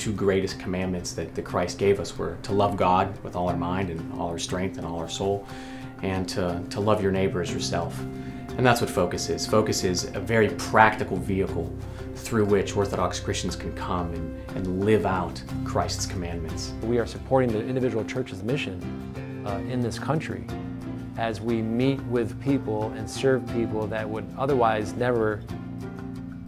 two greatest commandments that Christ gave us were to love God with all our mind and all our strength and all our soul, and to love your neighbor as yourself. And that's what Focus is. Focus is a very practical vehicle through which Orthodox Christians can come and live out Christ's commandments. We are supporting the individual church's mission in this country as we meet with people and serve people that would otherwise never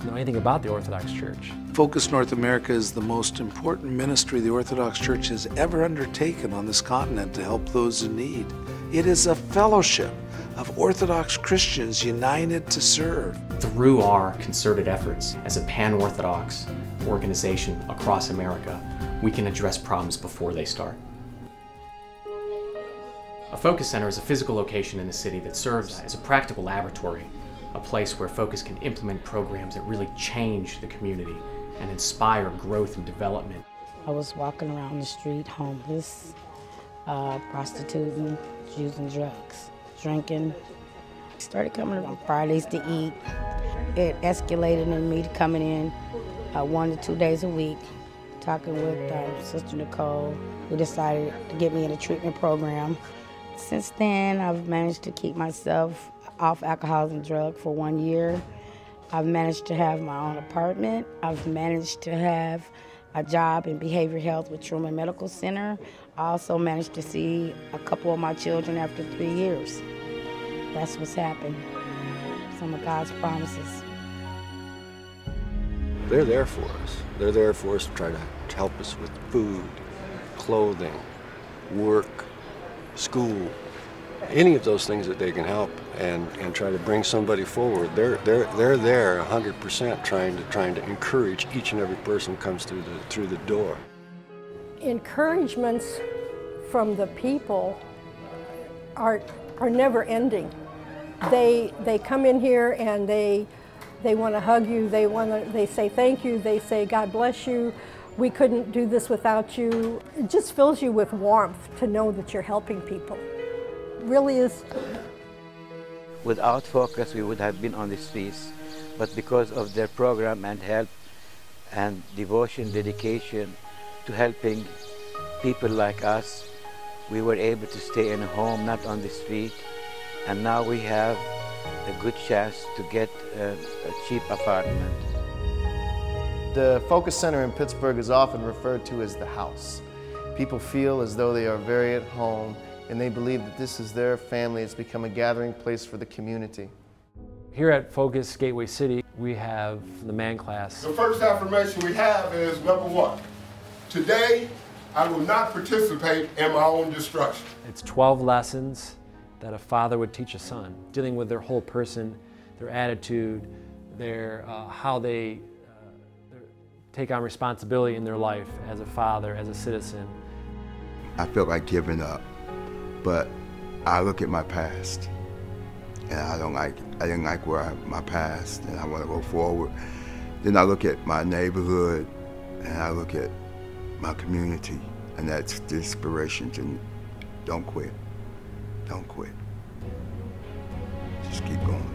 know anything about the Orthodox Church. Focus North America is the most important ministry the Orthodox Church has ever undertaken on this continent to help those in need. It is a fellowship of Orthodox Christians united to serve. Through our concerted efforts as a pan-Orthodox organization across America, we can address problems before they start. A Focus Center is a physical location in the city that serves as a practical laboratory, a place where Focus can implement programs that really change the community and inspire growth and development. I was walking around the street homeless, prostituting, using drugs, drinking. Started coming on Fridays to eat. It escalated in me coming in 1 to 2 days a week, talking with Sister Nicole, who decided to get me in a treatment program. Since then, I've managed to keep myself off alcohol and drugs for 1 year. I've managed to have my own apartment. I've managed to have a job in behavioral health with Truman Medical Center. I also managed to see a couple of my children after 3 years. That's what's happened. Some of God's promises. They're there for us. They're there for us to try to help us with food, clothing, work, school, any of those things that they can help and try to bring somebody forward. They're there 100% trying to encourage each and every person who comes through the door. Encouragements from the people are never ending. They come in here and they want to hug you. They say thank you. They say God bless you. We couldn't do this without you. It just fills you with warmth to know that you're helping people. It really is. Without Focus, we would have been on the streets, but because of their program and help and devotion, dedication to helping people like us, we were able to stay in a home, not on the street, and now we have a good chance to get a cheap apartment. The Focus Center in Pittsburgh is often referred to as the house. People feel as though they are very at home, and they believe that this is their family. It's become a gathering place for the community. Here at Focus Gateway City, we have the man class. The first affirmation we have is number 1. Today, I will not participate in my own destruction. It's 12 lessons that a father would teach a son, dealing with their whole person, their attitude, how they take on responsibility in their life as a father, as a citizen. I felt like giving up, but I look at my past, and I didn't like my past, and I want to go forward. Then I look at my neighborhood, and I look at my community, and that's the inspiration to don't quit. Don't quit. Just keep going.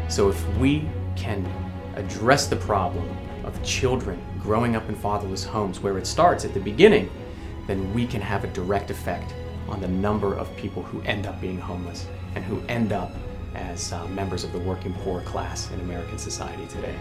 So if we can address the problem of children growing up in fatherless homes where it starts at the beginning, then we can have a direct effect on the number of people who end up being homeless and who end up as members of the working poor class in American society today.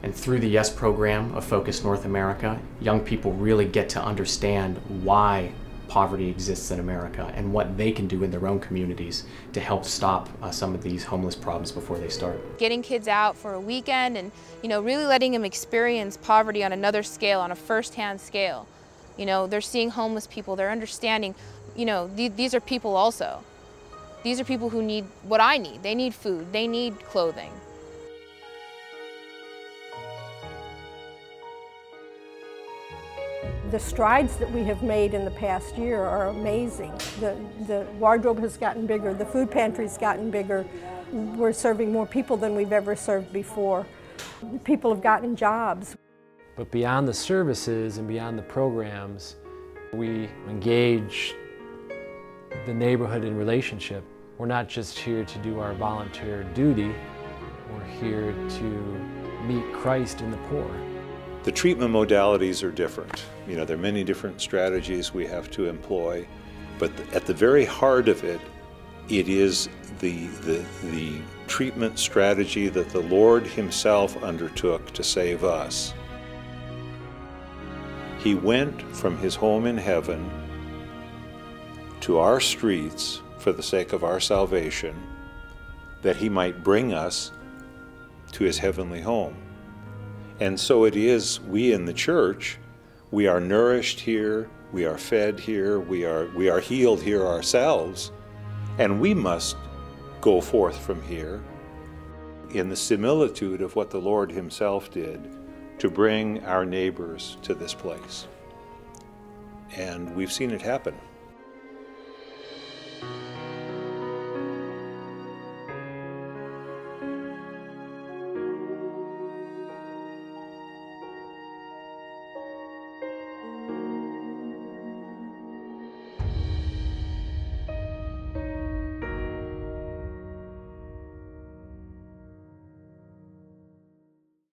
And through the YES program of Focus North America, young people really get to understand why poverty exists in America and what they can do in their own communities to help stop some of these homeless problems before they start. Getting kids out for a weekend and, really letting them experience poverty on another scale, on a first-hand scale. They're seeing homeless people, they're understanding, these are people also. These are people who need what I need. They need food, they need clothing. The strides that we have made in the past year are amazing. The wardrobe has gotten bigger, the food pantry's gotten bigger. We're serving more people than we've ever served before. People have gotten jobs. But beyond the services and beyond the programs, we engage the neighborhood in relationship. we're not just here to do our volunteer duty, we're here to meet Christ in the poor. The treatment modalities are different. You know, there are many different strategies we have to employ, but at the very heart of it, it is the treatment strategy that the Lord Himself undertook to save us. He went from His home in heaven to our streets for the sake of our salvation, that He might bring us to His heavenly home. And so it is, we in the church, we are nourished here, we are fed here, we are healed here ourselves, and we must go forth from here in the similitude of what the Lord Himself did to bring our neighbors to this place. And we've seen it happen.